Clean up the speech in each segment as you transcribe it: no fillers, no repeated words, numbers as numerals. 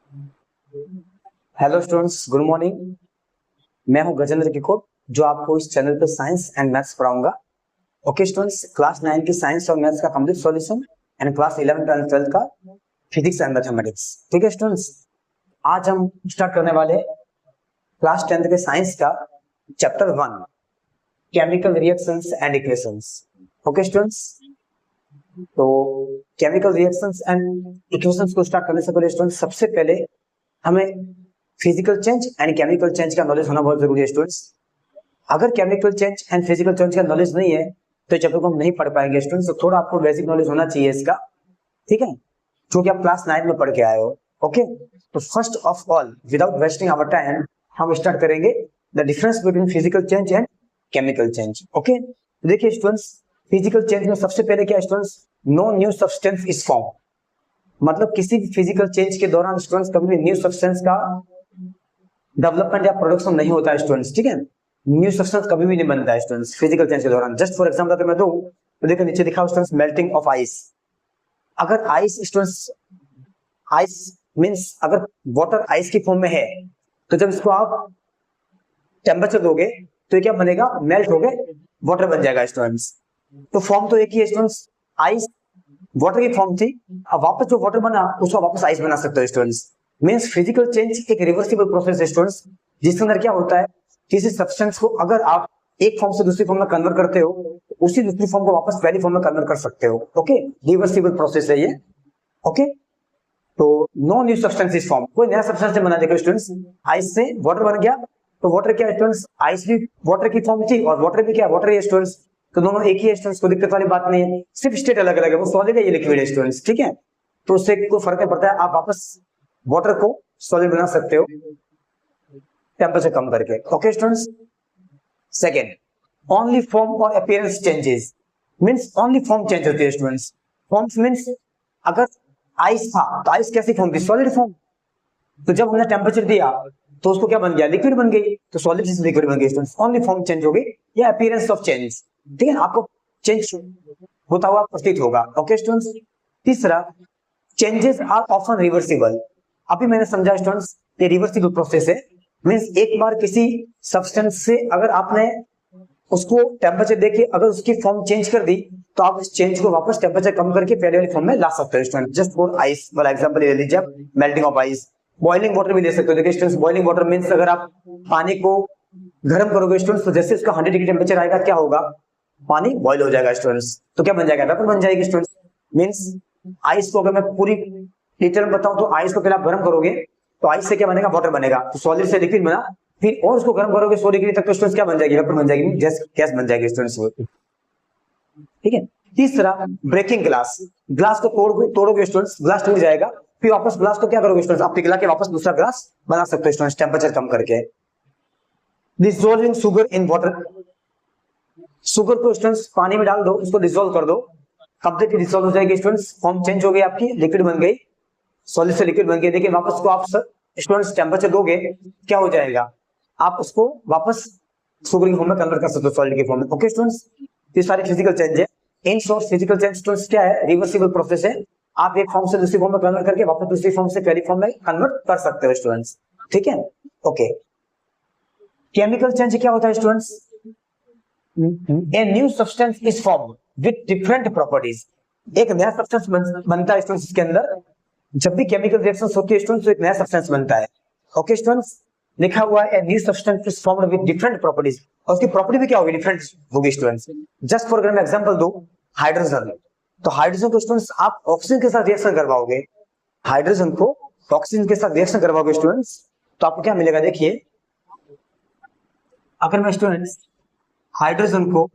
Hello students, good morning. मैं हूं गजेंद्र किकोट, जो आपको इस चैनल पे साइंस एंड मैथ्स पढ़ाऊंगा। ओके स्टूडेंट्स, क्लास 9 की साइंस और मैथ्स का complete solution and class 11 and 12 का फिजिक्स एंड मैथमेटिक्स। ठीक है स्टूडेंट्स, आज हम स्टार्ट करने वाले क्लास 10 के साइंस का chapter 1, chemical reactions and equations. Okay students, तो केमिकल रिएक्शंस एंड इक्वेशंस को स्टार्ट करने से पहले स्टूडेंट्स, सबसे पहले हमें physical change and chemical change का नॉलेज होना बहुत जरूरी है स्टूडेंट्स। अगर chemical change and physical change का नॉलेज नहीं है तो चैप्टर को हम नहीं पढ़ पाएंगे स्टूडेंट्स। तो थोड़ा आपको बेसिक नॉलेज होना चाहिए इसका, ठीक है, जो कि आप क्लास 9 में पढ़ के आए हो। ओके, तो first of all, without wasting our time, हम स्टार्ट करेंगे the difference between physical change and chemical change. Okay, देखिए स्टूडेंट्स, फिजिकल चेंज में सबसे पहले क्या students, no new substance is form. मतलब किसी भी फिजिकल चेंज के दौरान स्टूडेंट्स कभी भी न्यू सब्सटेंस का डेवलपमेंट या प्रोडक्शन नहीं होता है स्टूडेंट्स, ठीक है। न्यू सब्सटेंस कभी भी नहीं बनता है स्टूडेंट्स फिजिकल चेंज के दौरान। जस्ट फॉर एग्जांपल अगर मैं दूं तो देखो नीचे लिखा है स्टूडेंट्स, मेल्टिंग ऑफ आइस। अगर आइस स्टूडेंट्स, आइस मींस अगर वाटर आइस की फॉर्म में है, तो जब इसको आप टेम्परेचर दोगे तो ये क्या बनेगा, मेल्ट हो गए वाटर बन जाएगा स्टूडेंट्स। तो फॉर्म तो एक ही है स्टूडेंट्स, आइस वाटर की फॉर्म थी, अब वापस जो वाटर बना उसको वापस आइस बना सकते हो स्टूडेंट्स। मींस फिजिकल चेंज एक रिवर्सिबल प्रोसेस है स्टूडेंट्स, जिसके अंदर क्या होता है, किसी सब्सटेंस को अगर आप एक फॉर्म से दूसरी फॉर्म में कन्वर्ट करते हो, उसी दूसरी फॉर्म को वापस पहली फॉर्म में कन्वर्ट कर सकते हो। ओके, रिवर्सिबल प्रोसेस है ये। ओके, तो no new substance is form, कोई नया सब्सटेंस नहीं बना। देखो स्टूडेंट्स, आइस से वाटर बन गया, तो वाटर क्या स्टूडेंट्स, आइस भी वाटर की फॉर्म थी और वाटर भी क्या, वाटर है स्टूडेंट्स। तो दोनों एक ही है स्टूडेंट्स, कोई दिक्कत वाली बात नहीं है, सिर्फ स्टेट अलग अलग है, वो सॉलिड है ये लिक्विड है स्टूडेंट्स, ठीक है। तो उससे कोई फर्क नहीं पड़ता है, आप वापस वाटर को सॉलिड बना सकते हो टेम्परेचर कम करके। Okay students, second, only form और appearance changes. Means only form change होती है स्टूडेंट्स। फॉर्म्स मींस अगर आइस था तो आइस कैसी फॉर्म थी, सॉलिड फॉर्म। तो जब हमने टेम्परेचर दिया तो उसको क्या बन गया, लिक्विड बन गई, तो सॉलिड से लिक्विड बन गई स्टूडेंट्स। ओनली फॉर्म चेंज हो गई या अपीयरेंस ऑफ चेंज, ठीक है, आपको चेंज होता हुआ प्रतीत होगा। ओके स्टूडेंट्स, तीसरा, चेंजेस आर ऑफन रिवर्सिबल। अभी मैंने समझा स्टूडेंट्स, ये रिवर्सिबल प्रोसेस है। मींस एक बार किसी सब्सटेंस से अगर आपने उसको टेम्परेचर देके अगर उसकी फॉर्म चेंज कर दी, तो आप उस चेंज को वापस टेम्परेचर कम करके पहले वाली फॉर्म में ला सकते हो स्टूडेंट। जस्ट फॉर आइस वाला एग्जांपल ले लीजिए, melting of ice. Boiling water भी ले सकते हो। देखिए स्टूडेंट्स, बॉइलिंग वाटर मींस अगर आप पानी को गर्म करोगे स्टूडेंट्स, तो जैसे उसका 100 डिग्री टेम्परेचर आएगा, क्या होगा, पानी बॉइल हो जाएगा स्टूडेंट्स। तो क्या बन जाएगा, वेपर बन जाएगी स्टूडेंट्स। मींस आइस को अगर मैं पूरी डिटेल में बताऊं तो आइस को पहले आप गर्म करोगे तो आइस से क्या बनेगा, वाटर बनेगा, तो सॉलिड से लिक्विड बना, फिर और उसको गर्म करोगे 100 डिग्री तक, तो स्टूडेंट्स क्या बन जाएगी, वेपर बन जाएगी, गैस बन जाएगी स्टूडेंट्स, ठीक है। तीसरा, ब्रेकिंग ग्लास। ग्लास को तोड़ोगे स्टूडेंट्स, ग्लास टूट जाएगा, फिर वापस ग्लास को क्या करोगे स्टूडेंट्स, आप पिघला के वापस दूसरा ग्लास बना सकते हो स्टूडेंट्स टेम्परेचर कम करके। Dissolving sugar in water. Sugar को स्टूडेंट्स पानी में डाल दो, उसको डिसॉल्व कर दो, कंप्लीटली डिसॉल्व हो जाएगी स्टूडेंट्स, फॉर्म चेंज हो गई आपकी, लिक्विड बन गई, सॉलिड से लिक्विड बन गई। देखिए वापस को आप स्टूडेंट्स टेम्परेचर दोगे, क्या हो जाएगा, आप उसको वापस शुगर की फॉर्म में कन्वर्ट कर सकते हो, सॉलिड की फॉर्म में। ओके स्टूडेंट्स, ये सारी फिजिकल चेंज है। In short, physical change students क्या है, रिवर्सिबल प्रोसेस है। आप एक फॉर्म से दूसरी फॉर्म में कन्वर्ट करके वापस दूसरी फॉर्म से पहली फॉर्म में कन्वर्ट कर सकते हो स्टूडेंट्स, ठीक है। ओके, केमिकल चेंज क्या होता है students, a new substance is form with different properties. एक नया सब्सटेंस बनता है स्टूडेंट्स इसके अंदर। जब भी केमिकल रिएक्शंस होती है स्टूडेंट्स, तो एक नया सब्सटेंस बनता है। ओके स्टूडेंट्स, लिखा हुआ है new substance is formed with different properties, और उसकी प्रॉपर्टी भी क्या होगी, डिफरेंट होगी स्टूडेंट्स। जस्ट फॉर मैं एग्जांपल दूं, हाइड्रोजन। तो हाइड्रोजन को स्टूडेंट्स आप ऑक्सीजन के साथ रिएक्शन करवाओगे, हाइड्रोजन को ऑक्सीजन के साथ रिएक्शन करवाओगे स्टूडेंट्स, तो आपको क्या मिलेगा, देखिए अगर मैं स्टूडेंट्स हाइड्रोजन को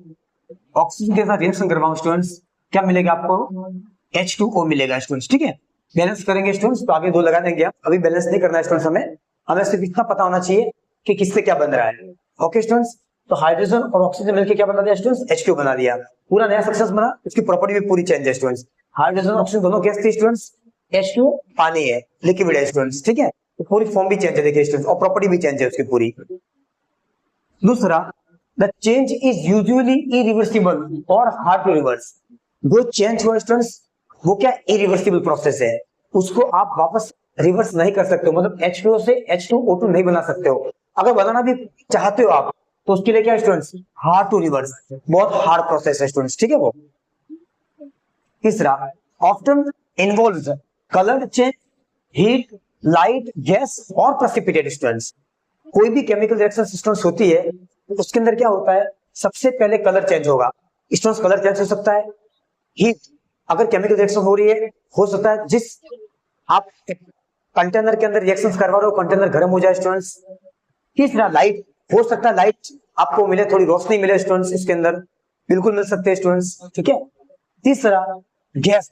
ऑक्सीजन के साथ रिएक्शन करवाऊं स्टूडेंट्स, क्या मिलेगा आपको, H2O मिलेगा स्टूडेंट्स, ठीक है। बैलेंस करेंगे स्टूडेंट्स, तो आगे 2 लगा देंगे आप, अभी बैलेंस नहीं करना है स्टूडेंट्स, हमें सिर्फ इतना पता होना चाहिए कि किससे क्या बन रहा है। ओके स्टूडेंट्स, तो हाइड्रोजन और ऑक्सीजन मिलकर क्या बना दिया स्टूडेंट्स, H2 बना दिया, पूरा नया सब्सटेंस बना, उसकी प्रॉपर्टी भी पूरी चेंज है स्टूडेंट्स। हाइड्रोजन ऑक्सीजन दोनों गैस थी स्टूडेंट्स, H2 पानी है, लिक्विड है स्टूडेंट्स, ठीक है। तो पूरी फॉर्म भी चेंज है देखिए स्टूडेंट्स, और प्रॉपर्टी भी चेंज है उसकी पूरी। दूसरा, the change is usually irreversible और हार्ड टू रिवर्स। जो चेंज हुआ स्टूडेंट्स, वो क्या, इरिवर्सिबल प्रोसेस है, उसको आप वापस रिवर्स नहीं कर सकते हो, मतलब H2O से H2O2 नहीं बना सकते हो। अगर बनाना भी चाहते हो आप तो उसके लिए क्या स्टूडेंट्स, हार्ड टू रिवर्स, बहुत हार्ड प्रोसेस है स्टूडेंट्स, ठीक है वो। तीसरा, often involves colour change, heat, light, gas और प्रेसिपिटेट स्टूडेंट्स। कोई भी केमिकल रिएक्शन स्टूडेंट्स होती है उसके अंदर क्या होता है, सबसे पहले कलर चेंज होगा स्टूडेंट्स, कलर चेंज हो सकता है। हीट, अगर केमिकल रिएक्शन हो रही है हो सकता है जिस आप कंटेनर के अंदर रिएक्शंस करवा रहे हो कंटेनर गर्म हो जाए स्टूडेंट्स। तीसरा, लाइट, हो सकता है लाइट आपको मिले, थोड़ी रोशनी मिले स्टूडेंट्स, इसके अंदर बिल्कुल मिल सकते हैं स्टूडेंट्स, ठीक है। तीसरा, गैस,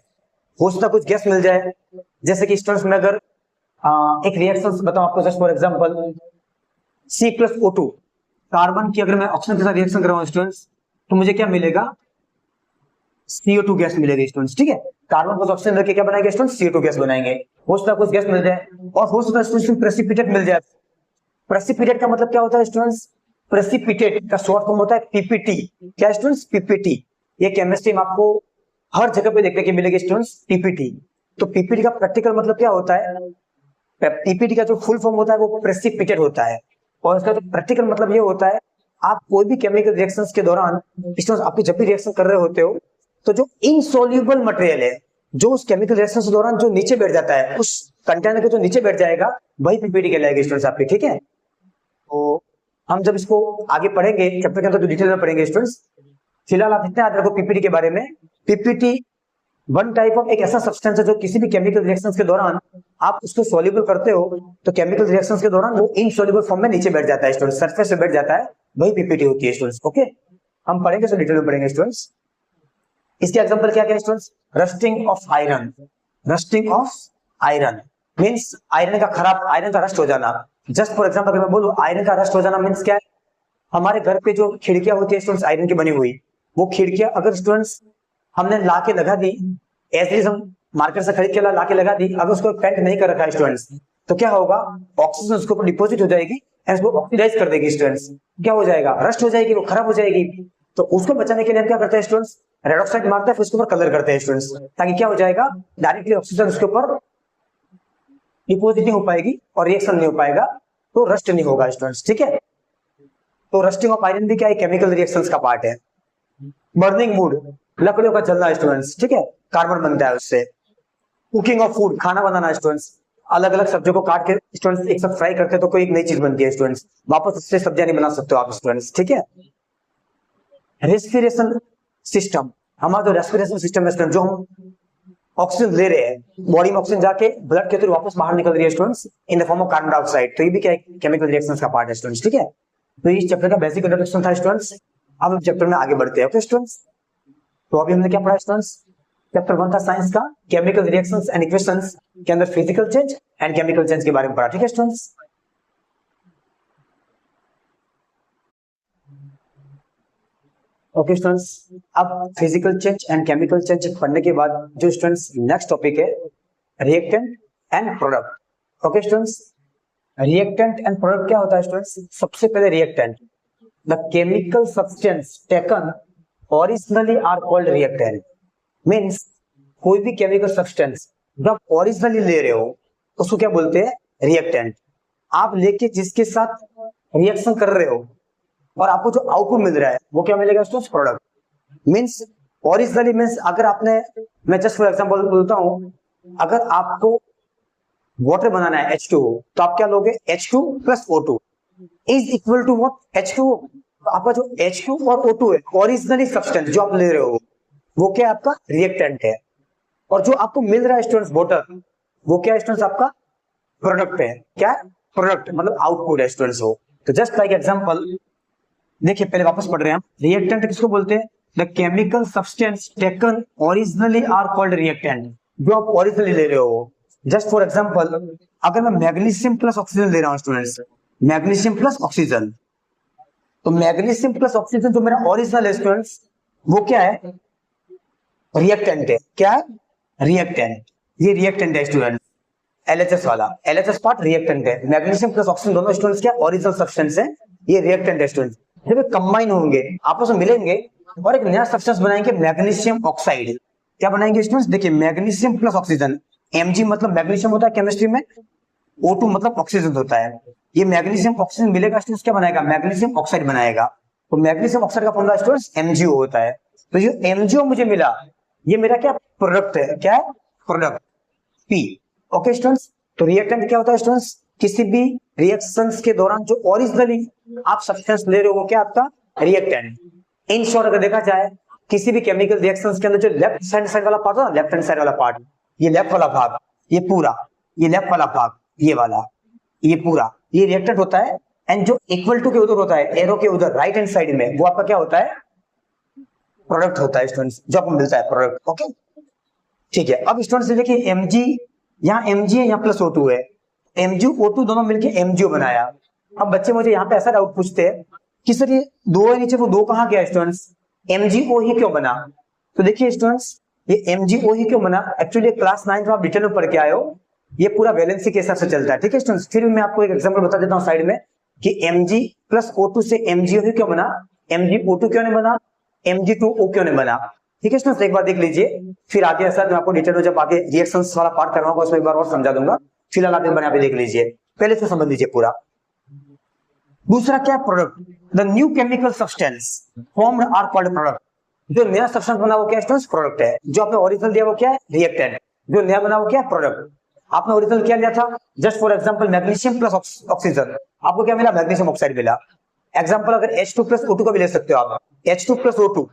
हो सकता है कुछ गैस मिल जाए, जैसे कि स्टूडेंट्स में अगर एक रिएक्शन बताऊं आपको, just for example C+O2 carbon की अगर मैं ऑक्सीजन के साथ रिएक्शन करवाऊं स्टूडेंट्स तो मुझे क्या मिलेगा, CO2 गैस मिलेगी स्टूडेंट्स, ठीक है। कार्बन को ऑक्सीजन रख के क्या बनाएंगे स्टूडेंट्स, CO2 गैस बनाएंगे। हो सकता है कुछ गैस मिल जाए और हो सकता है स्टूडेंट्स प्रेसिपिटेट मिल जाए। प्रेसिपिटेट का मतलब क्या होता है स्टूडेंट्स, प्रेसिपिटेट का शॉर्ट फॉर्म होता है PPT। क्या स्टूडेंट्स, PPT। ये केमिस्ट्री में आपको हर जगह पे देखने की मिलेगी स्टूडेंट्स, PPT। तो PPT का प्रैक्टिकल मतलब क्या होता है, PPT का जो फुल फॉर्म होता है वो प्रेसिपिटेट होता है, और इसका जो प्रैक्टिकल मतलब ये होता है, आप कोई भी केमिकल रिएक्शंस के दौरान स्टूडेंट्स, आपकी जब भी रिएक्शन कर रहे होते हो तो जो इनसॉल्युबल मटेरियल है जो उस केमिकल रिएक्शन के दौरान जो नीचे बैठ जाता है, उस कंटेनर के जो नीचे बैठ जाएगा वही PPT कहलाएगी स्टूडेंट्स आपकी, ठीक है। तो हम जब इसको आगे पढ़ेंगे चैप्टर के अंदर तो डिटेल में पढ़ेंगे स्टूडेंट्स, फिलहाल आप इतना याद रखो PPT के बारे में। PPT वन टाइप ऑफ एक ऐसा सब्सटेंस है जो किसी भी केमिकल रिएक्शंस के दौरान आप उसको सॉल्युबल करते हो तो केमिकल रिएक्शंस के दौरान वो इनसॉल्युबल फॉर्म में नीचे बैठ जाता है स्टूडेंट्स, सरफेस पे बैठ जाता है, वही PPT होती है स्टूडेंट्स, ओके। हम पढ़ेंगे तो डिटेल में पढ़ेंगे स्टूडेंट्स। इसके एग्जांपल क्या क्या है students, rusting of iron. Rusting of iron means iron का खराब, आयरन का रस्ट हो जाना। जस्ट फॉर एग्जांपल अगर मैं बोलूं आयरन का रस्ट हो जाना मींस क्या है, हमारे घर पे जो खिड़कियां होती है स्टूडेंट्स आयरन की बनी हुई, वो खिड़कियां अगर स्टूडेंट्स हमने ला के लगा दी, ऐसे हम मार्केट से खरीद के ला के लगा दी, अगर उसको पेंट नहीं कर रखा है स्टूडेंट्स तो क्या होगा, ऑक्सीजन उसके ऊपर डिपॉजिट हो जाएगी एंड उसको ऑक्सीडाइज कर देगी स्टूडेंट्स, क्या हो जाएगा, रस्ट हो जाएगी, वो खराब हो जाएगी। तो उसको बचाने के लिए हम क्या करते हैं स्टूडेंट्स, रेड ऑक्साइड मारते हैं फिर उसके ऊपर कलर करते हैं स्टूडेंट्स, ताकि क्या हो जाएगा, डायरेक्टली ऑक्सीजन उसके ऊपर डिपॉजिट नहीं हो पाएगी और रिएक्शन नहीं हो पाएगा, तो रस्ट नहीं होगा स्टूडेंट्स, ठीक है। तो रस्टिंग ऑफ आयरन भी क्या है, केमिकल रिएक्शंस का पार्ट है। बर्निंग मूड, लकड़ियों का जलना स्टूडेंट्स, ठीक है, कार्बन बनता है उससे। कुकिंग ऑफ फूड, खाना बनाना स्टूडेंट्स, अलग अलग सब्जियों को काट के स्टूडेंट्स एक साथ फ्राई करते हैं तो कोई एक नई चीज बनती है स्टूडेंट्स, वापस उससे सब्जियां नहीं बना सकते हो आप स्टूडेंट्स, ठीक है। रेस्पिरेशन सिस्टम, हमारा जो रेस्पिरेशन सिस्टम है स्टूडेंट, जो हम ऑक्सीजन ले रहे हैं बॉडी में, ऑक्सीजन जाके ब्लड के थ्रू वापस बाहर निकल रही है students in the form of carbon dioxide, तो ये भी क्या है, केमिकल रिएक्शंस का पार्ट है स्टूडेंट्स, ठीक है। तो इस चैप्टर का बेसिक इंट्रोडक्शन था स्टूडेंट्स। अब हम चैप्टर में आगे बढ़ते हैं, ओके स्टूडेंट्स। तो अभी हमने क्या पढ़ा स्टूडेंट्स, चैप्टर 1 था साइंस का केमिकल रिएक्शंस एंड इक्वेशंस के अंदर physical change and chemical change के बारे में पढ़ा, ठीक है स्टूडेंट्स। ओके स्टूडेंट्स, अब physical change and chemical change पढ़ने के बाद जो स्टूडेंट्स नेक्स्ट टॉपिक है reactant and product. Okay students, reactant and product क्या होता है स्टूडेंट्स, सबसे पहले reactant, the chemical substance taken originally are called reactant. Means कोई भी केमिकल सब्सटेंस जब ओरिजिनली ले रहे हो उसको क्या बोलते हैं, रिएक्टेंट। आप लेके जिसके साथ रिएक्शन कर रहे हो और आपको जो आउटपुट मिल रहा है वो क्या मिलेगा students, product. Means originally means अगर आपने, मैं जस्ट फॉर एग्जांपल बोलता हूं, अगर आपको वाटर बनाना है H2O तो आप क्या लोगे, H2 plus O2 is equal to what, H2O। तो आपका जो H2 और O2 है ओरिजिनली सब्सटेंस जो आप ले रहे हो वो क्या है, आपका रिएक्टेंट है, और जो आपको मिल रहा है स्टूडेंट्स वाटर वो क्या है स्टूडेंट्स, आपका प्रोडक्ट है। क्या प्रोडक्ट मतलब आउटपुट है स्टूडेंट्स वो। तो जस्ट लाइक एग्जांपल देखिए, पहले वापस पढ़ रहे हैं हम, रिएक्टेंट किसको बोलते हैं, the chemical substance taken originally are called reactant, जो आप ओरिजिनली ले रहे हो। जस्ट फॉर एग्जांपल अगर मैं मैग्नीशियम प्लस ऑक्सीजन ले रहा हूं स्टूडेंट्स, मैग्नीशियम प्लस ऑक्सीजन, तो मैग्नीशियम प्लस ऑक्सीजन जो मेरा ओरिजिनल है स्टूडेंट्स वो क्या है, रिएक्टेंट है। क्या है, रिएक्टेंट, ये रिएक्टेंट है स्टूडेंट, LHS वाला, LHS पार्ट रिएक्टेंट है। मैग्नीशियम प्लस ऑक्सीजन दोनों स्टूडेंट्स क्या ओरिजिनल सब्सटेंस है, ये रिएक्टेंट है स्टूडेंट। जब ये कंबाइन होंगे आपस में मिलेंगे और एक नया सब्सटेंस बनाएंगे मैग्नीशियम ऑक्साइड। क्या बनाएंगे स्टूडेंट्स, देखिए मैग्नीशियम प्लस ऑक्सीजन Mg मतलब मैग्नीशियम होता है केमिस्ट्री में, O2 मतलब ऑक्सीजन होता है। ये मैग्नीशियम ऑक्सीजन मिलेगा स्टूडेंट्स, क्या बनाएगा, मैग्नीशियम ऑक्साइड बनाएगा। तो मैग्नीशियम ऑक्साइड का फॉर्मूला स्टूडेंट्स MgO होता है। तो जो MgO मुझे मिला, ये मेरा क्या प्रोडक्ट है, क्या है प्रोडक्ट P। ओके स्टूडेंट्स, तो रिएक्टेंट क्या होता है स्टूडेंट्स, किसी भी रिएक्शंस के दौरान जो ओरिजिनली आप सब्सटेंस ले रहे हो वो क्या आपका रिएक्टेंट। इन शॉर्ट अगर देखा जाए किसी भी केमिकल रिएक्शंस के अंदर जो लेफ्ट हैंड साइड वाला पार्ट है, लेफ्ट हैंड साइड वाला पार्ट, ये लेफ्ट वाला भाग, ये पूरा, ये लेफ्ट वाला भाग, ये वाला, ये पूरा, ये रिएक्टेंट होता है। एंड जो इक्वल टू के उधर होता है, एरो के उधर राइट हैंड साइड में, वो आपका क्या होता है, प्रोडक्ट होता है स्टूडेंट्स, जो आपको मिलता है प्रोडक्ट। ओके ठीक है। अब स्टूडेंट्स देखिए Mg, यहाँ Mg है, यहाँ प्लस O2 है, Mg O2 दोनों मिलके MgO बनाया। अब बच्चे मुझे यहाँ पे ऐसा डाउट पूछते हैं कि सर ये दो है नीचे, वो दो कहाँ गया स्टूडेंट्स, MgO ही क्यों बना। तो देखिए स्टूडेंट्स, ये MgO ही क्यों बना, एक्चुअली क्लास 9 में आप डिटेल में पढ़ के आए हो, ये पूरा वैलेंसी के हिसाब से चलता है। ठीक है स्टूडेंट्स, फिर मैं आपको एक एग्जांपल बता देता हूँ साइड में कि Mg प्लस O2 से MgO ही क्यों बना, MgO2 क्यों नहीं बना, Mg2O क्यों नहीं बना। ठीक है स्टूडेंट्स, एक बार देख लीजिए, फिर आगे ऐसा मैं आपको डिटेल में जब आगे रिएक्शंस वाला पार्ट करवाऊंगा उसमें एक बार और समझा दूंगा। फिलहाल आप एक बार यहाँ पे देख लीजिए, पहले से समझ लीजिए पूरा। दूसरा क्या product, the new chemical substance formed are called product. जो नया सब्सटेंस बना वो क्या स्टूडेंट्स, प्रोडक्ट है। जो आपने ओरिजिनल दिया वो क्या है, रिएक्टेंट। जो नया बना वो क्या है, प्रोडक्ट। आपने ओरिजिनल क्या लिया था, just for example magnesium plus oxygen, आपको क्या मिला, मैग्नीशियम ऑक्साइड मिला। एग्जांपल अगर H2 प्लस O2 का भी ले सकते हो आप, H2 plus O2,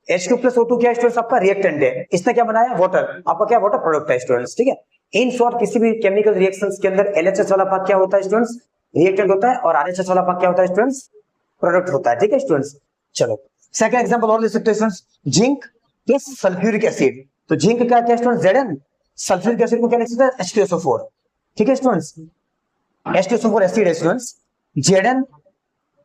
H2 plus O2 क्या स्टूडेंट्स, आपका रिएक्टेंट है। इसने क्या बनाया, वाटर, आपका क्या वाटर प्रोडक्ट है स्टूडेंट्स। ठीक है, इन शॉर्ट किसी भी केमिकल रिएक्शंस के अंदर LHS वाला भाग क्या होता है स्टूडेंट्स, रिएक्टेंट होता है, और RHS वाला भाग क्या होता है स्टूडेंट्स, प्रोडक्ट होता है। ठीक है स्टूडेंट्स, चलो सेकंड एग्जांपल और ले सकते हैं students, zinc plus sulphuric acid. तो जिंक का क्या स्टूडेंट्स, Zn, सल्फ्यूरिक एसिड को क्या लिख सकते हैं, H2SO4। ठीक है स्टूडेंट्स, H2SO4 एसिड है स्टूडेंट्स, Zn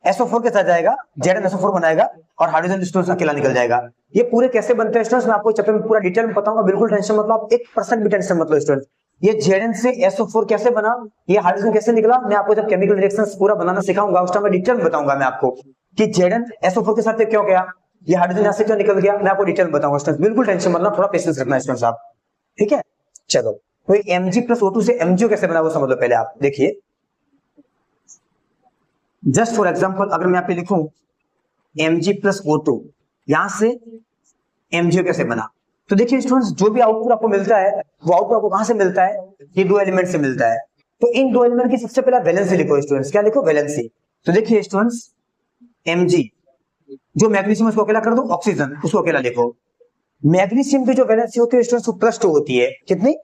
SO4 के साथ जाएगा, ZnSO4 बनाएगा, और हाइड्रोजन स्टूडेंट्स अकेला निकल जाएगा। ये पूरे कैसे बनते हैं स्टूडेंट्स, मैं आपको चैप्टर में पूरा डिटेल में बताऊंगा, बिल्कुल टेंशन मत लो आप, 1% भी टेंशन मत लो स्टूडेंट्स। ये Zn से SO4 कैसे बना, ये हाइड्रोजन कैसे निकला, मैं आपको जब केमिकल रिएक्शंस पूरा बनाना सिखाऊंगा उस टाइम में डिटेल में बताऊंगा मैं आपको कि Zn SO4 के साथ क्यों गया, ये हाइड्रोजन यहाँ से क्यों निकल गया, मैं आपको डिटेल बताऊंगा स्टूडेंट्स, बिल्कुल टेंशन मत लो, थोड़ा पेशेंस रखना स्टूडेंट्स आप। ठीक है, चलो तो Mg प्लस O2 से MgO कैसे बना वो समझ लो पहले आप। देखिए जस्ट फॉर एग्जांपल अगर मैं यहाँ पे लिखूं Mg प्लस O2, यहां से MgO कैसे बना, तो देखिए स्टूडेंट्स जो भी आउटपुट आपको मिलता है वो आउटपुट आपको कहां से मिलता है, ये दो एलिमेंट से मिलता है। तो इन दो एलिमेंट की सबसे पहले वैलेंसी लिखो स्टूडेंट्स, क्या लिखो, वैलेंसी। तो देखिए स्टूडेंट्स Mg, जो मैग्नीशियम उसको अकेला कर दो, ऑक्सीजन उसको अकेला लिखो। मैग्नीशियम की जो वैलेंसी होती है स्टूडेंट्स वो +2 होती है, कितनी,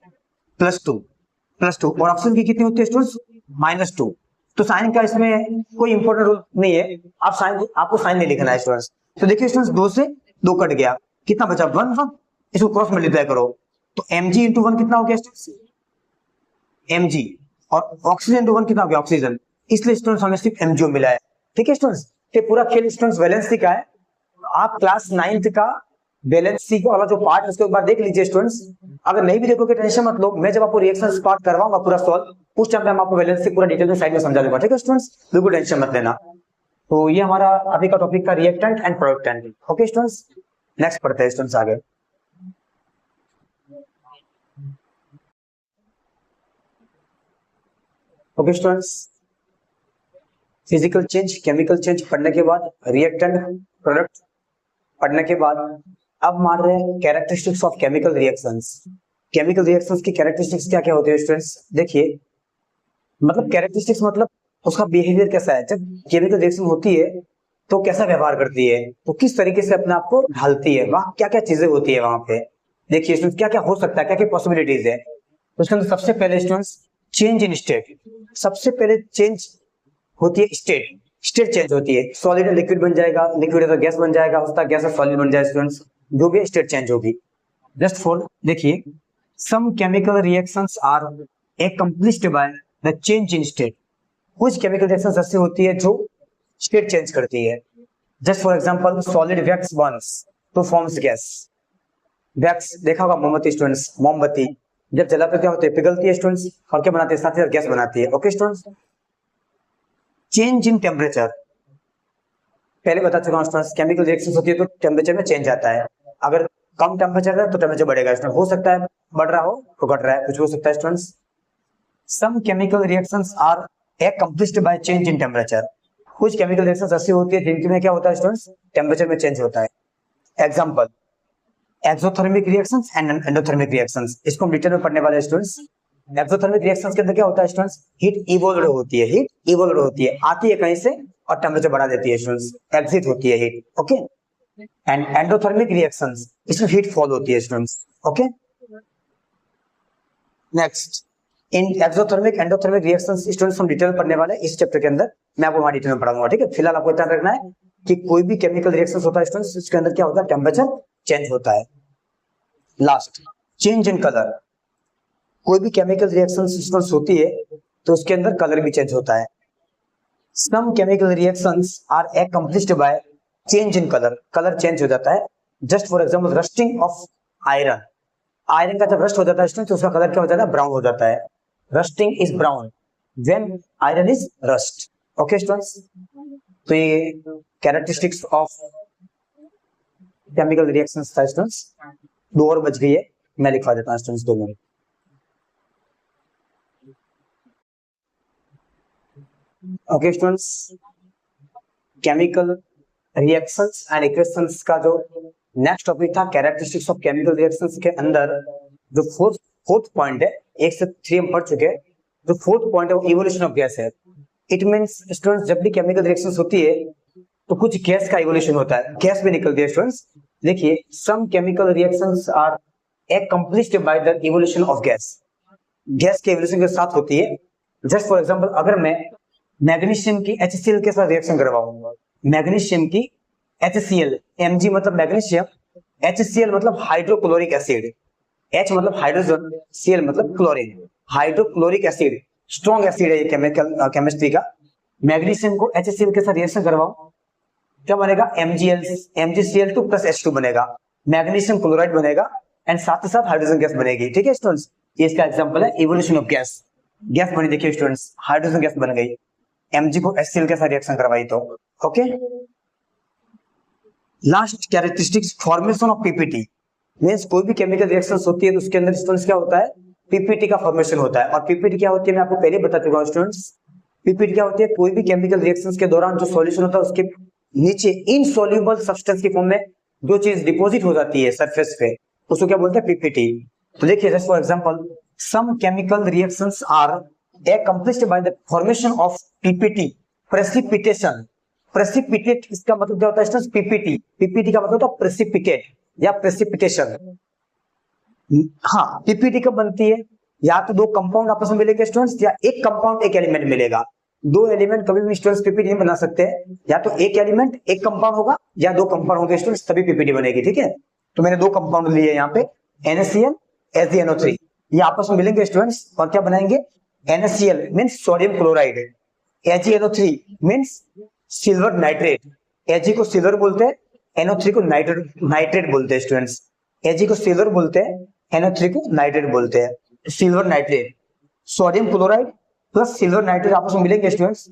+2, और ऑक्सीजन की कितनी होती है स्टूडेंट्स, -2। तो साइन का इसमें कोई इंपॉर्टेंट रोल नहीं है, आप साइन, आपको साइन नहीं लिखना है स्टूडेंट्स। तो देखिए स्टूडेंट्स 2 से 2 कट गया, कितना बचा, 1 1, इसको क्रॉस मल्टीप्लाई करो, तो Mg इंटू 1 कितना हो गया स्टूडेंट्स, Mg, और ऑक्सीजन इंटू 1 कितना हो गया, ऑक्सीजन, इसलिए स्टूडेंट्स हमें सिर्फ MgO मिला है। ठीक है स्टूडेंट्स, ये पूरा खेल स्टूडेंट्स वैलेंसी का है। आप क्लास 9th का वैलेंसी वाला जो पार्ट उसके एक बार देख लीजिए स्टूडेंट्स, अगर नहीं भी देखोगे टेंशन मत लो, मैं जब आपको रिएक्शन पार्ट करवाऊंगा पूरा सॉल्व, उस टाइम पे हम आपको वैलेंसी पूरा डिटेल में साइड में समझा दूंगा। ठीक है स्टूडेंट्स, बिल्कुल टेंशन मत लेना। तो ये हमारा अभी का टॉपिक का reactant and product. Okay students, next पढ़ते हैं स्टूडेंट्स आगे। Okay students, physical change, chemical change पढ़ने के बाद, रिएक्टेंट प्रोडक्ट पढ़ने के बाद, अब मान रहे हैं characteristics of chemical reactions. Chemical reactions की कैरेक्टरिस्टिक्स क्या क्या होती है स्टूडेंट्स, देखिए मतलब कैरेक्टरिस्टिक्स मतलब उसका बिहेवियर कैसा है, जब केमिकल रिएक्शन होती है तो कैसा व्यवहार करती है, तो किस तरीके से अपने आप को ढालती है, वहां क्या क्या चीजें होती है वहां पे। देखिए स्टूडेंट्स क्या क्या हो सकता है, क्या क्या पॉसिबिलिटीज है। तो उसके अंदर सबसे पहले स्टूडेंट्स चेंज इन स्टेट, सबसे पहले चेंज होती है स्टेट, स्टेट चेंज होती है, सॉलिड लिक्विड बन जाएगा, लिक्विड तो गैस बन जाएगा, उसका गैस सॉलिड बन जाएगा स्टूडेंट्स, जो भी स्टेट चेंज होगी। जस्ट फॉर देखिए, some chemical reactions are accomplished by the change in state. कुछ केमिकल रिएक्शंस ऐसी होती है जो स्टेट चेंज करती है। Just for example solid wax burns to forms gas. Wax देखा होगा मोमबत्ती स्टूडेंट्स, मोमबत्ती जब जलाते क्या होते हैं, पिघलती है स्टूडेंट्स, और क्या बनाती है, साथ ही गैस बनाती है। Okay students, change in temperature, पहले बता चुका हूं स्टूडेंट्स, केमिकल रिएक्शन होती है तो टेम्परेचर में चेंज आता है। अगर कम टेम्परेचर है तो टेम्परेचर बढ़ेगा स्टूडेंट, हो सकता है बढ़ रहा हो तो घट रहा है, कुछ हो सकता है students. Some chemical reactions are accomplished by change in temperature। कुछ केमिकल रिएक्शंस ऐसी होती है जिनके में क्या होता है स्टूडेंट्स, टेम्परेचर में चेंज होता है। Example exothermic reactions and endothermic reactions, इसको हम डिटेल में पढ़ने वाले स्टूडेंट्स। एक्सोथर्मिक रिएक्शंस के अंदर क्या होता है स्टूडेंट्स, हीट इवोल्व होती है, हीट इवोल्व होती है, आती है कहीं से और टेम्परेचर बढ़ा देती है स्टूडेंट्स, एग्जिट होती है heat, okay. And endothermic reactions, इसमें हीट फॉल होती है students, okay. Next in exothermic endothermic reactions students हम डिटेल में पढ़ने वाले इस चैप्टर के अंदर, मैं आपको वहां डिटेल में पढ़ाऊंगा, ठीक है। फिलहाल आपको ध्यान रखना है कि कोई भी केमिकल रिएक्शंस होता है स्टूडेंट्स, इसके अंदर क्या होता है, टेम्परेचर चेंज होता है। लास्ट चेंज इन कलर, कोई भी केमिकल रिएक्शंस स्टूडेंट्स होती है तो उसके अंदर कलर भी चेंज होता है। Some chemical reactions are accomplished by change in colour, colour change हो जाता है। Just for example rusting of iron, iron का जब रस्ट हो जाता है स्टूडेंट्स तो उसका कलर क्या हो जाता है, ब्राउन हो जाता है। Rusting is brown when iron is rust, okay students. तो ये कैरेक्टरिस्टिक्स ऑफ केमिकल रिएक्शंस था स्टूडेंट्स। 2 और बच गई है, मैं लिखवा देता हूँ students 2 minute. Okay students, chemical reactions and equations का जो नेक्स्ट टॉपिक था कैरेक्टरिस्टिक्स ऑफ केमिकल रिएक्शंस के अंदर जो फोर्थ पॉइंट है, 1 से 3 हम पढ़ चुके हैं। जो फोर्थ पॉइंट है वो इवोल्यूशन ऑफ गैस है। इट मींस स्टूडेंट्स जब भी केमिकल रिएक्शंस होती है तो कुछ गैस का इवोल्यूशन होता है, गैस भी निकलती है स्टूडेंट्स। देखिए some chemical reactions are accomplished by the evolution of gas, gas के इवोल्यूशन के साथ होती है। जस्ट फॉर एग्जांपल अगर मैं मैग्नीशियम की HCl के साथ रिएक्शन करवाऊंगा, मैग्नीशियम की HCl, Mg मतलब मैग्नीशियम, HCl मतलब हाइड्रोक्लोरिक एसिड, H मतलब हाइड्रोजन, Cl मतलब chlorine, hydrochloric acid, strong acid है ये केमिकल केमिस्ट्री का। मैग्नीशियम को HCl के साथ रिएक्शन करवाओ, क्या बनेगा, MgCl2 प्लस H2 बनेगा, मैग्नीशियम क्लोराइड बनेगा एंड साथ ही साथ हाइड्रोजन गैस बनेगी, ठीक है स्टूडेंट्स। ये इसका एग्जांपल है इवोल्यूशन ऑफ गैस। गैस बनी देखिए स्टूडेंट्स, हाइड्रोजन गैस बन गई, Mg को HCl के साथ रिएक्शन करवाई तो, okay. Last characteristics formation of PPT, means कोई भी केमिकल रिएक्शंस होती है तो उसके अंदर स्टूडेंट्स क्या होता है, पीपीटी का फॉर्मेशन होता है। और पीपीटी क्या होती है मैं आपको पहले बता चुका हूं स्टूडेंट्स। पीपीटी क्या होती है, कोई भी केमिकल रिएक्शंस के दौरान जो सॉल्यूशन होता है उसके नीचे इनसॉल्युबल सब्सटेंस की फॉर्म में जो चीज डिपॉजिट हो जाती है सरफेस पे, उसको क्या बोलते हैं, पीपीटी। तो देखिए just for example some chemical reactions are accomplished by the formation of PPT, precipitation। Precipitate इसका मतलब क्या होता है स्टूडेंट्स, पीपीटी, पीपीटी का मतलब होता है प्रेसिपिटेट या प्रेसिपिटेशन। हाँ, पीपीटी कब बनती है, या तो 2 कंपाउंड आपस में मिलेंगे स्टूडेंट्स, या एक कंपाउंड एक एलिमेंट मिलेगा। 2 एलिमेंट कभी भी स्टूडेंट्स पीपीटी नहीं बना सकते, या तो एक एलिमेंट एक कंपाउंड होगा या 2 कंपाउंड होंगे स्टूडेंट्स, तभी पीपीटी बनेगी, ठीक है। तो मैंने 2 कंपाउंड लिए यहाँ पे, NaCl HgNO3, ये आपस में मिलेंगे स्टूडेंट्स और क्या बनाएंगे, NaCl means sodium chloride, HgNO3 means silver nitrate, Ag को सिल्वर बोलते हैं, NO3 को नाइट्रेट बोलते हैं स्टूडेंट्स। Ag को सिल्वर बोलते हैं, NO3 को नाइट्रेट बोलते हैं, silver nitrate. Sodium chloride plus silver nitrate आपस में मिलेंगे स्टूडेंट्स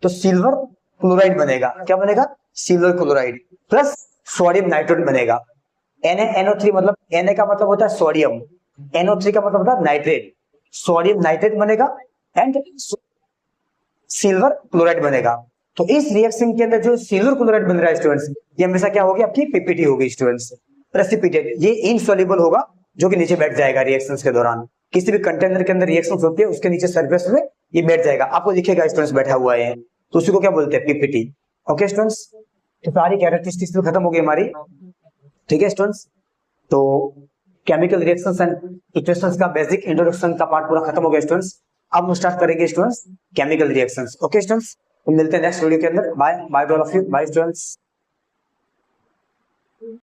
तो सिल्वर क्लोराइड बनेगा, क्या बनेगा, silver chloride plus sodium nitrate बनेगा। NaNO3 मतलब Na का मतलब होता है सोडियम, NO3 का मतलब होता है नाइट्रेट, सोडियम नाइट्रेट बनेगा एंड सिल्वर क्लोराइड बनेगा। तो इस रिएक्शन के अंदर जो सिल्वर क्लोराइड बन रहा है स्टूडेंट्स, ये हमेशा क्या होगी, आपकी पीपीटी होगी स्टूडेंट्स, प्रेसिपिटेट। ये इनसॉल्युबल होगा जो कि नीचे बैठ जाएगा रिएक्शंस के दौरान। किसी भी कंटेनर के अंदर रिएक्शंस होती है उसके नीचे सरफेस में ये बैठ जाएगा, आपको दिखेगा स्टूडेंट्स बैठा हुआ है, तो उसी को क्या बोलते हैं, पीपीटी, ओके स्टूडेंट्स। तो सारी कैरेक्टरिस्टिक्स तो खत्म हो गई हमारी, ठीक है स्टूडेंट्स। तो केमिकल रिएक्शंस एंड इक्वेशंस का बेसिक इंट्रोडक्शन का पार्ट पूरा खत्म हो गया स्टूडेंट्स। अब हम स्टार्ट करेंगे students chemical reactions, okay students. तो मिलते हैं नेक्स्ट वीडियो के अंदर, bye bye to all of you, bye students.